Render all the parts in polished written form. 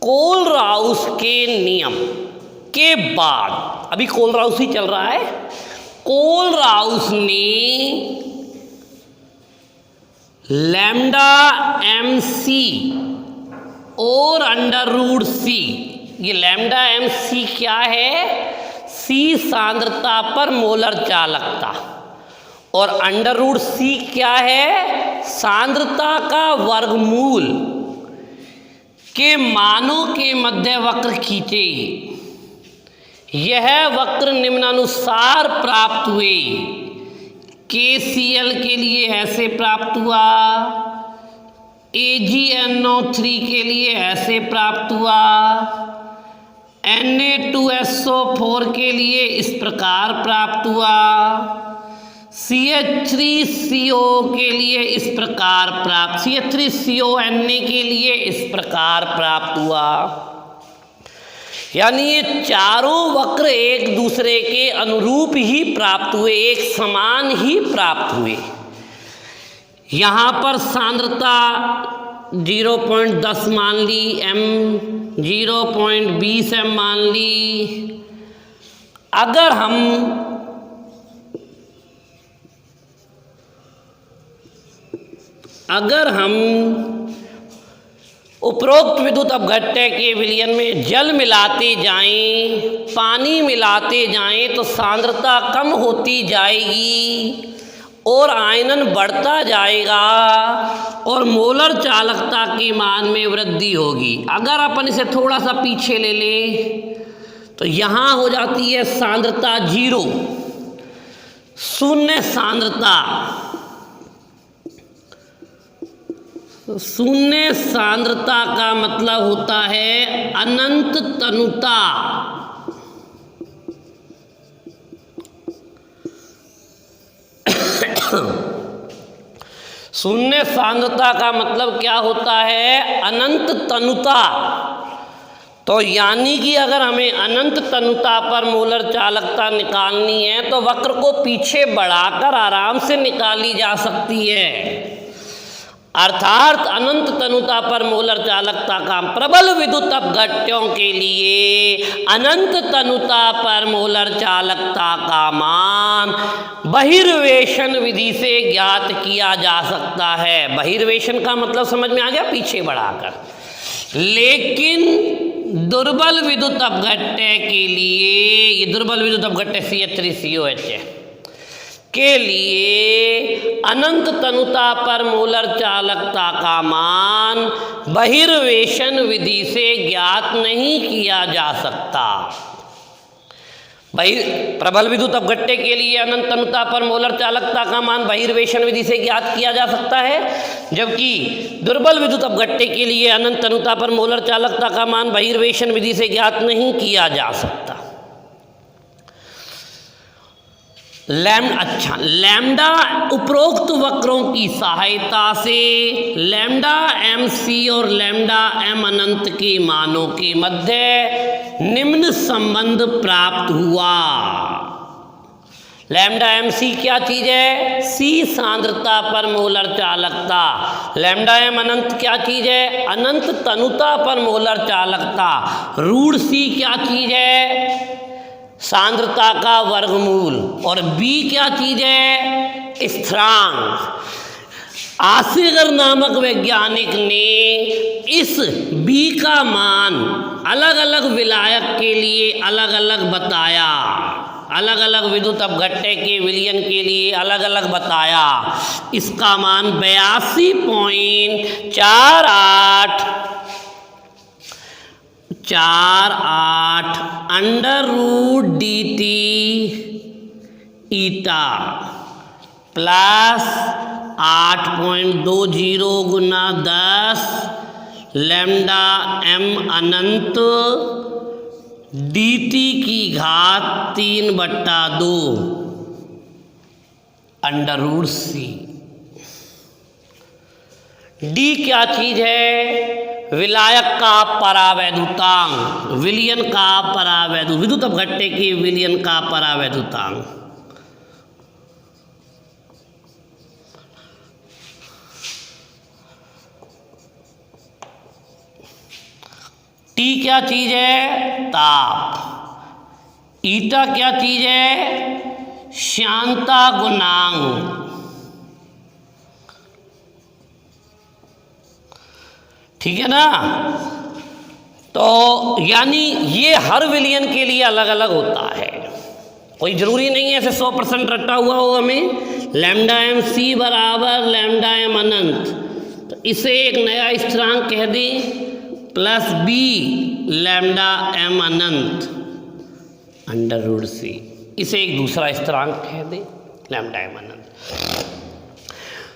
Kohlrausch के नियम के बाद, अभी कोलराउस ही चल रहा है, कोलराउस ने लैम्डा एम सी और अंडर रूट सी, ये लैम्डा एम सी क्या है? सी सांद्रता पर मोलर चालकता, और अंडर रूट सी क्या है? सांद्रता का वर्गमूल के मानों के मध्य वक्र खींचे। यह वक्र निम्नानुसार प्राप्त हुए। KCl के लिए ऐसे प्राप्त हुआ, AgNO3 के लिए ऐसे प्राप्त हुआ, Na2SO4 के लिए इस प्रकार प्राप्त हुआ, CH3CO के लिए इस प्रकार प्राप्त, CH3CONa के लिए इस प्रकार प्राप्त हुआ। यानी ये चारों वक्र एक दूसरे के अनुरूप ही प्राप्त हुए, एक समान ही प्राप्त हुए। यहाँ पर सांद्रता 0.10 मान ली, m 0.20 m मान ली। अगर हम उपरोक्त विद्युत अपघट्य के विलयन में जल मिलाते जाएं, पानी मिलाते जाएं, तो सांद्रता कम होती जाएगी और आयनन बढ़ता जाएगा और मोलर चालकता के मान में वृद्धि होगी। अगर अपन इसे थोड़ा सा पीछे ले लें तो यहाँ हो जाती है सांद्रता 0, शून्य सांद्रता। शून्य सांद्रता का मतलब होता है अनंत तनुता। शून्य सांद्रता का मतलब क्या होता है? अनंत तनुता। तो यानी कि अगर हमें अनंत तनुता पर मोलर चालकता निकालनी है तो वक्र को पीछे बढ़ाकर आराम से निकाली जा सकती है। अर्थात अनंत तनुता पर मोलर चालकता का प्रबल विद्युत अपघट्यों के लिए अनंत तनुता पर मोलर चालकता का मान बहिर्वेशन विधि से ज्ञात किया जा सकता है। बहिर्वेशन का मतलब समझ में आ गया? पीछे बढ़ाकर। लेकिन दुर्बल विद्युत अपघट्य के लिए, ये दुर्बल विद्युत अपघट्य CH3COH है, के लिए अनंत तनुता पर मोलर चालकता का मान बहिर्वेशन विधि से ज्ञात नहीं किया जा सकता। प्रबल विद्युत अपघट्य के लिए अनंत तनुता पर मोलर चालकता का मान बहिर्वेशन विधि से ज्ञात किया जा सकता है, जबकि दुर्बल विद्युत अपघट्य के लिए अनंत तनुता पर मोलर चालकता का मान बहिर्वेशन विधि से ज्ञात नहीं किया जा सकता। लैम्डा उपरोक्त वक्रों की सहायता से लैम्डा MC और लैम्डा M अनंत के मानों के मध्य निम्न संबंध प्राप्त हुआ। लैम्डा MC क्या चीज है? C सांद्रता पर मोलर चालकता। लैम्डा M अनंत क्या चीज है? अनंत तनुता पर मोलर चालकता। रूट C क्या चीज है? सांद्रता का वर्गमूल। और B क्या चीज है? स्थिरांक। आसेगर नामक वैज्ञानिक ने इस B का मान अलग अलग विलायक के लिए अलग अलग बताया, अलग अलग विद्युत अपघट्य के विलयन के लिए अलग अलग बताया। इसका मान 82.48 under root DT eta plus 8.20 गुना 10 लैम्डा M अनंत DT की घात 3/2 अंडर रूट C। D क्या चीज है? विलायक का परावैद्युतांक, विलयन का परावैद्युत, विद्युत अपघट्य के विलयन का परावैद्युतांक। टी क्या चीज है? ताप। ईटा क्या चीज है? श्यानता गुणांक। ठीक है ना? तो यानी ये हर विलियन के लिए अलग अलग होता है, कोई जरूरी नहीं है ऐसे 100% रटा हुआ हो हमें। लैम्डा एम सी बराबर लैम्डा एम अनंत, तो इसे एक नया स्थिरांक कह दें प्लस बी लैम्डा एम अनंत अंडर रूट सी, इसे एक दूसरा स्थिरांक कह दें लैम्डा एम अनंत।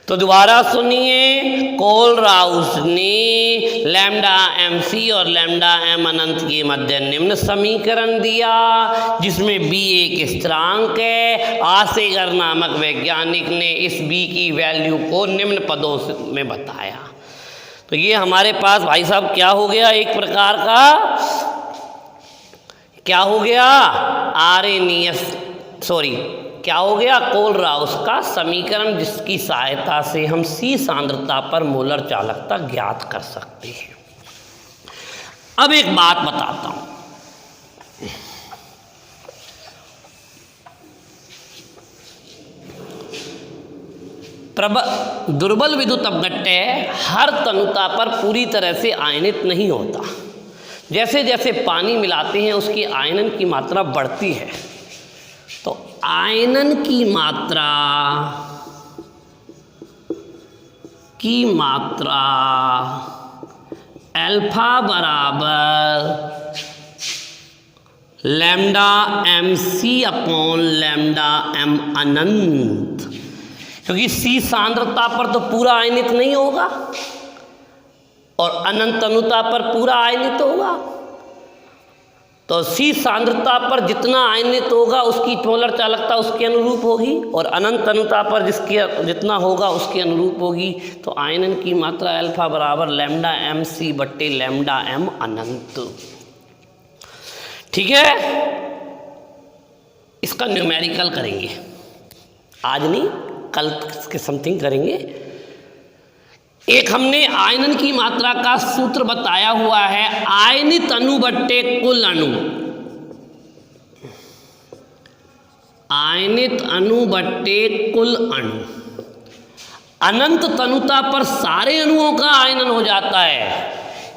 तो दोबारा सुनिए, कोलराउस ने लैम्डा एम सी और लैम्डा एम अनंत के मध्य निम्न समीकरण दिया, जिसमें बी एक स्थिरांक है। आसेगर नामक वैज्ञानिक ने इस बी की वैल्यू को निम्न पदों में बताया। तो ये हमारे पास भाई साहब क्या हो गया? एक प्रकार का क्या हो गया? क्या हो गया? कोलराउस का समीकरण, जिसकी सहायता से हम सी सांद्रता पर मोलर चालकता ज्ञात कर सकते हैं। अब एक बात बताता हूं, दुर्बल विद्युत अपघट्य हर तनुता पर पूरी तरह से आयनित नहीं होता। जैसे जैसे पानी मिलाते हैं उसकी आयनन की मात्रा बढ़ती है, तो आयनन की मात्रा अल्फा बराबर lambda m c upon lambda m अनंत, क्योंकि सी सांद्रता पर तो पूरा आयनित नहीं होगा और अनंत तनुता पर पूरा आयनित होगा। तो सी सांद्रता पर जितना आयनित होगा उसकी मोलर चालकता उसके अनुरूप होगी, और अनंत तनुता पर जितना होगा उसके अनुरूप होगी। तो आयनन की मात्रा अल्फा बराबर लैम्डा एम सी बट्टे लैम्डा एम अनंत। ठीक है, इसका न्यूमेरिकल करेंगे, आज नहीं कल के समथिंग करेंगे। एक हमने आयनन की मात्रा का सूत्र बताया हुआ है, आयनित अणु बट्टे कुल अणु। आयनित अणु बट्टे कुल अणु। अनंत तनुता पर सारे अणुओं का आयनन हो जाता है,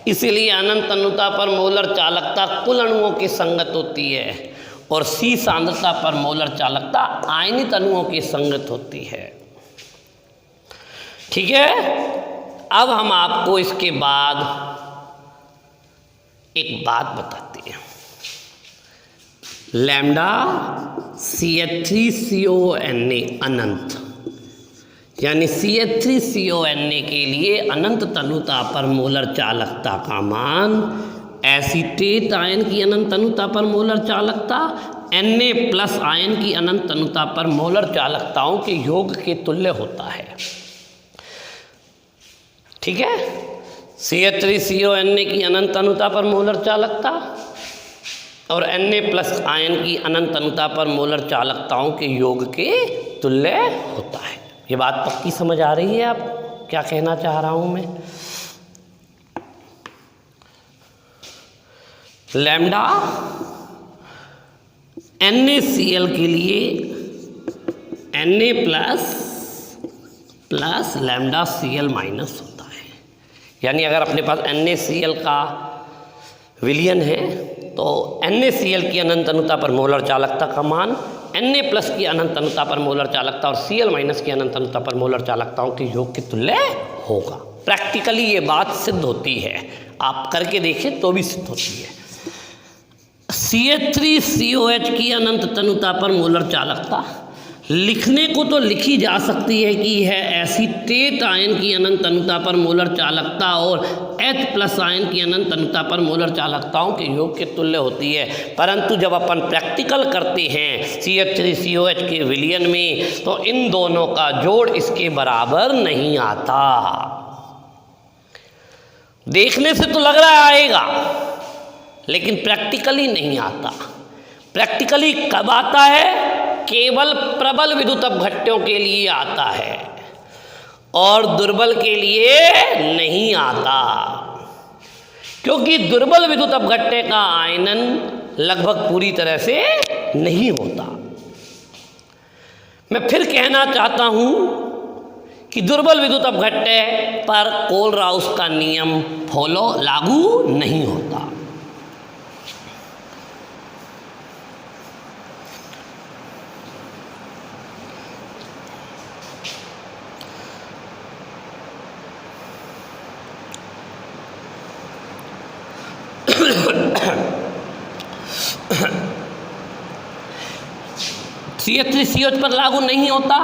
इसीलिए अनंत तनुता पर मोलर चालकता कुल अणुओं की संगत होती है, और सी सांद्रता पर मोलर चालकता आयनित अणुओं की संगत होती है। ठीक है, अब हम आपको इसके बाद एक बात बताते हैं। लैम्डा CH3CONA अनंत, यानी CH3CONA के लिए अनंत तनुता पर मोलर चालकता का मान एसीटेट आयन की अनंत तनुता पर मोलर चालकता Na+ आयन की अनंत तनुता पर मोलर चालकताओं के योग के तुल्य होता है। ठीक है, CH3CONA की अनंत तनुता पर मोलर चालकता और Na+ आयन की अनंत तनुता पर मोलर चालकताओं के योग के तुल्य होता है। ये बात पक्की समझ आ रही है? आप क्या कहना चाह रहा हूं मैं? लैम्डा NaCl के लिए Na+ लैम्डा Cl- होता है। यानी अगर अपने पास NaCl का विलयन है तो NaCl की अनंत तनुता पर मोलर चालकता का मान Na+ की अनंत तनुता पर मोलर चालकता और Cl- की अनंत तनुता पर मोलर चालकताओं के योग के तुल्य होगा। प्रैक्टिकली ये बात सिद्ध होती है, आप करके देखें तो भी सिद्ध होती है। CH3COH की अनंत तनुता पर मोलर चालकता लिखने को तो लिखी जा सकती है कि यह एसीटेट आयन की अनंत तनुता पर मोलर चालकता और H+ आयन की अनंत तनुता पर मोलर चालकताओं के योग के तुल्य होती है, परंतु जब अपन प्रैक्टिकल करते हैं CH3COH के विलयन में तो इन दोनों का जोड़ इसके बराबर नहीं आता। देखने से तो लग रहा आएगा, लेकिन प्रैक्टिकली नहीं आता। प्रैक्टिकली कब आता है? केवल प्रबल विद्युत अपघट्यों के लिए आता है और दुर्बल के लिए नहीं आता। क्योंकि दुर्बल विद्युत अपघट्य का आयनन लगभग पूरी तरह से नहीं होता। मैं फिर कहना चाहता हूं कि दुर्बल विद्युत अपघट्य पर कोलराउस का नियम लागू नहीं होता। CH3COH पर लागू नहीं होता,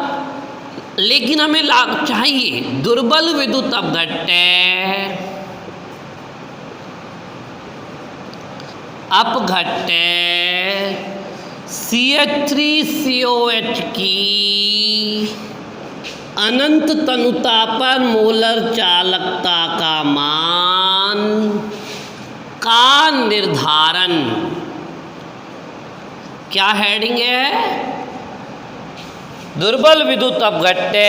लेकिन हमें चाहिए दुर्बल विद्युत अपघट्य CH3COH की अनंत तनुता पर मोलर चालकता का मान का निर्धारण। क्या हेडिंग है? दुर्बल विद्युत अपघट्य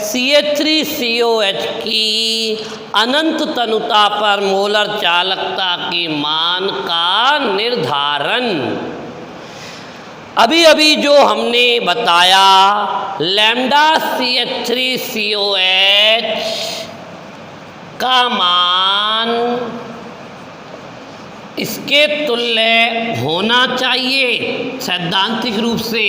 CH3COH की अनंत तनुता पर मोलर चालकता के मान का निर्धारण। अभी अभी जो हमने बताया लैम्डा CH3COH का मान इसके तुल्य होना चाहिए सैद्धांतिक रूप से,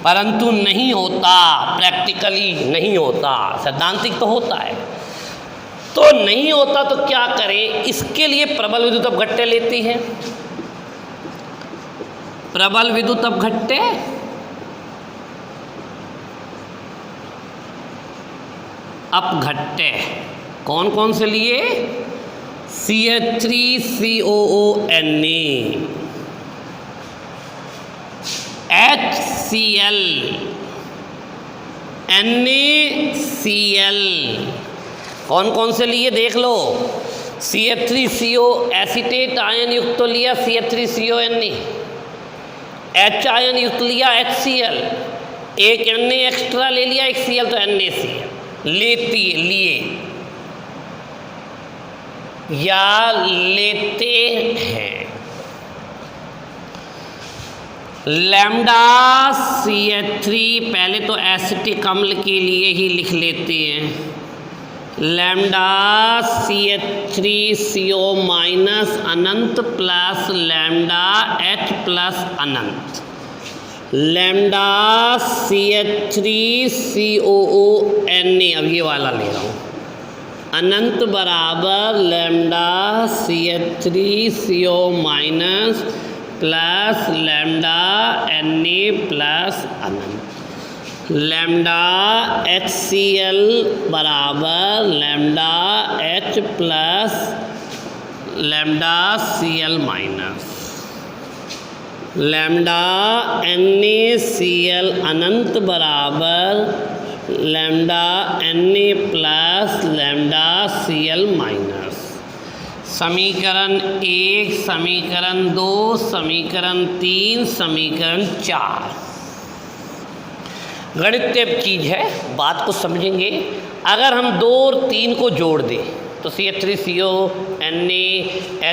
परंतु नहीं होता, प्रैक्टिकली नहीं होता। सैद्धांतिक तो होता है, तो नहीं होता तो क्या करें? इसके लिए प्रबल विद्युत अपघट्य लेती है। प्रबल विद्युत अपघट्य कौन कौन से लिए? CH3COONA, HCl, NaCl, कौन कौन से लिए देख लो। CH3CO एसीटेट आयन युक्त तो लिया CH3CONA, H आयन युक्त लिया HCl, एक Na एक्स्ट्रा ले लिया, एक Cl तो NaCl लिए या लेते हैं। लैम्डा CH3 पहले तो एसिटिक अम्ल के लिए ही लिख लेते हैं। लैम्डा CH3CO माइनस अनंत प्लस लैम्डा H प्लस अनंत। लैम्डा CH3COONA, अब ये वाला ले रहा हूँ, अनंत बराबर lambda CH3CO minus plus lambda Na plus अनंत। लैम्डा HCl बराबर lambda H plus lambda Cl minus. Lambda NaCl अनंत बराबर lambda Na plus lambda Cl minus. समीकरण 1, समीकरण 2, समीकरण 3, समीकरण 4। गणितीय चीज़ है, बात को समझेंगे। अगर हम 2 और 3 को जोड़ दें तो CH3CO Na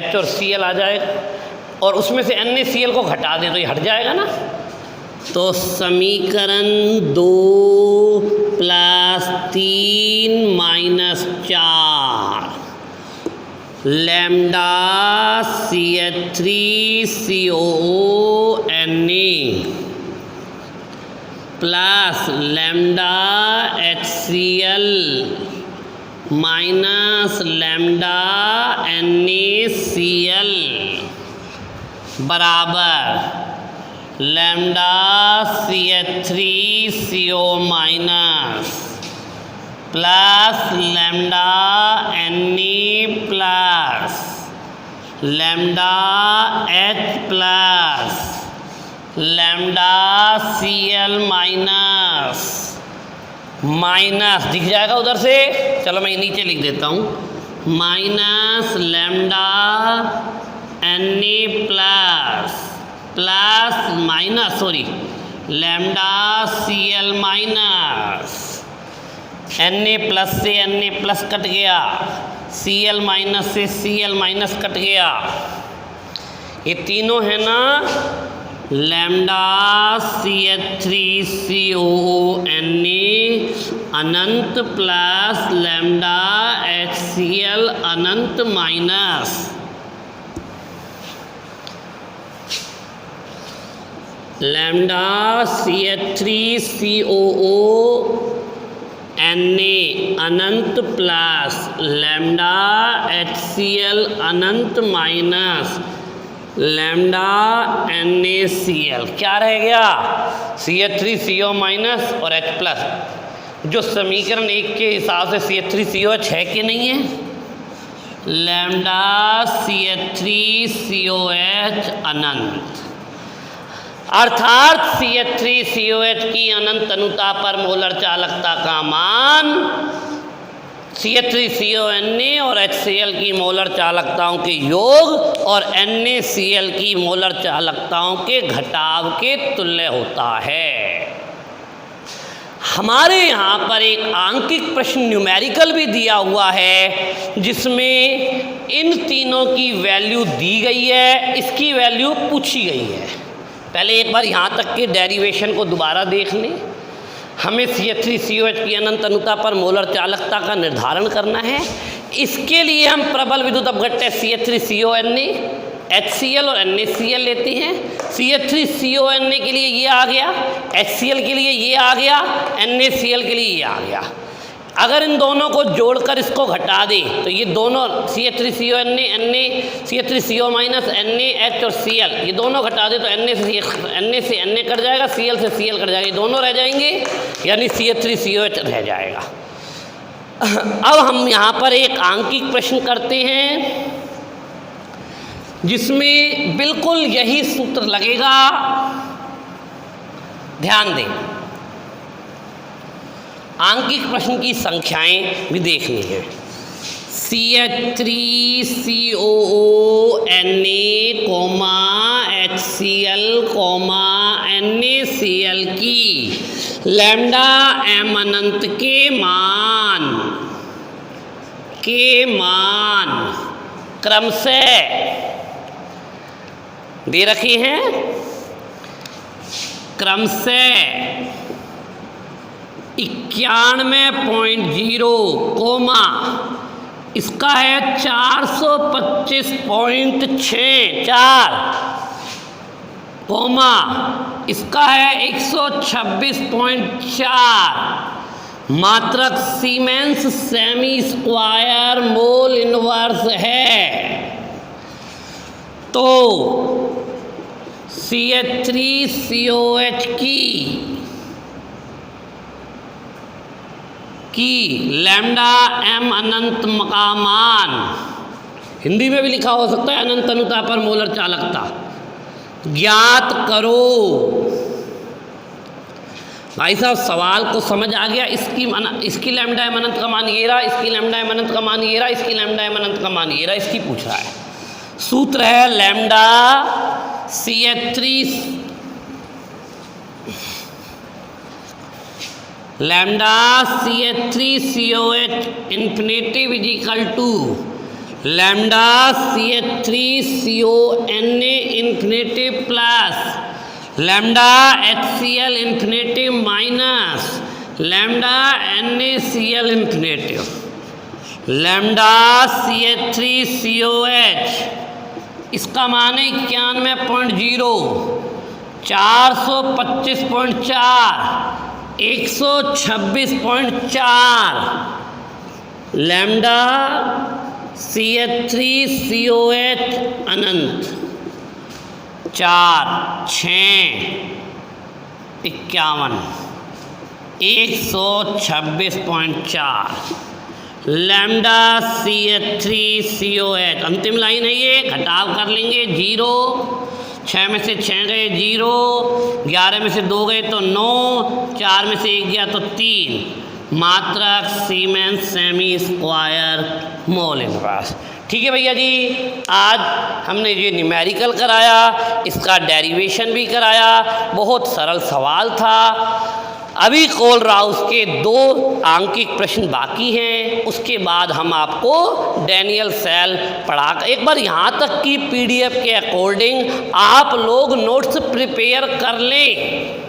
H और Cl आ जाएगा, और उसमें से NaCl को घटा दें तो ये हट जाएगा ना। तो समीकरण 2 plus 3 minus 4 lambda CH3COONA plus lambda HCl minus lambda NaCl बराबर lambda CH3CO minus plus lambda Na plus lambda H plus lambda Cl minus दिख जाएगा उधर से। चलो मैं नीचे लिख देता हूँ, minus lambda Na plus minus lambda Cl minus Na plus से Na प्लस कट गया, Cl माइनस से Cl माइनस कट गया, ये तीनों है ना लैम्डा CH3COONA अनंत प्लस लैम्डा HCl अनंत माइनस लैम्डा CH3COONA अनंत प्लस लैम्डा HCl अनंत माइनस लैम्डा NaCl। क्या रह गया? CH3CO माइनस और H प्लस। जो समीकरण 1 के हिसाब से CH3COH है कि नहीं है? लैम्डा CH3COH अनंत, अर्थात CH3COH की अनंत अनुता पर मोलर चालकता का मान CH3CONA और HCl की मोलर चालकताओं के योग और NaCl की मोलर चालकताओं के घटाव के तुल्य होता है। हमारे यहाँ पर एक आंकिक प्रश्न न्यूमेरिकल भी दिया हुआ है जिसमें इन तीनों की वैल्यू दी गई है, इसकी वैल्यू पूछी गई है। पहले एक बार यहाँ तक के डेरिवेशन को दोबारा देख लें। हमें CH3COH की अनंत अनुता पर मोलर चालकता का निर्धारण करना है। इसके लिए हम प्रबल विद्युत अपघट्य CH3CONA, HCl और NaCl लेते हैं। CH3CONA के लिए ये आ गया, HCl के लिए ये आ गया, NaCl के लिए ये आ गया। अगर इन दोनों को जोड़कर इसको घटा दें तो ये दोनों CH3CONA, CH3CO माइनस NaH और Cl, ये दोनों घटा दें तो Na से Na कट जाएगा, Cl से Cl कट जाएगा, ये दोनों रह जाएंगे, यानी CH3COH रह जाएगा। अब हम यहाँ पर एक आंकिक प्रश्न करते हैं जिसमें बिल्कुल यही सूत्र लगेगा, ध्यान दें। आंकिक प्रश्न की संख्याएं भी देखनी है। CH3COONA, HCl, NaCl की लैम्डा m अनंत के मान क्रमशः दे रखे हैं, क्रमशः 91.0 कोमा इसका है 425.64 कोमा इसका है 126.4 मात्रक siemens semi square mole inverse है। तो CH3COH की लैम्डा m अनंत का मान, हिंदी में भी लिखा हो सकता है अनंत अनुता पर मोलर चालकता, ज्ञात करो। भाई साहब सवाल को समझ आ गया? इसकी लैम्डा m अनंत का मान ये रहा, इसकी लैम्डा m अनंत का मान ये रहा, इसकी लैम्डा m अनंत का मान ये रहा, इसकी पूछ रहा है। सूत्र है lambda CH3COH infinitive is equal to lambda CH3CONA infinitive plus lambda HCl infinitive minus lambda NaCl infinitive. Lambda CH3COH इसका मान है 91.0, 425.4, 126.4। लैम्डा CH3COH अनंत 4, 6, 51, 126.4। लैम्डा CH3COH अंतिम लाइन है ये, घटाव कर लेंगे 0, 6 में से 6 गए 0, 11 में से 2 गए तो 9, 4 में से 1 गया तो 3, मात्रक siemens semi square mole inverse. ठीक है भैया जी, आज हमने ये न्यूमेरिकल कराया, इसका डेरिवेशन भी कराया, बहुत सरल सवाल था। अभी कोलराउस के 2 आंकिक प्रश्न बाकी हैं, उसके बाद हम आपको डैनियल सेल पढ़ा एक बार यहाँ तक की PDF के अकॉर्डिंग आप लोग नोट्स प्रिपेयर कर लें।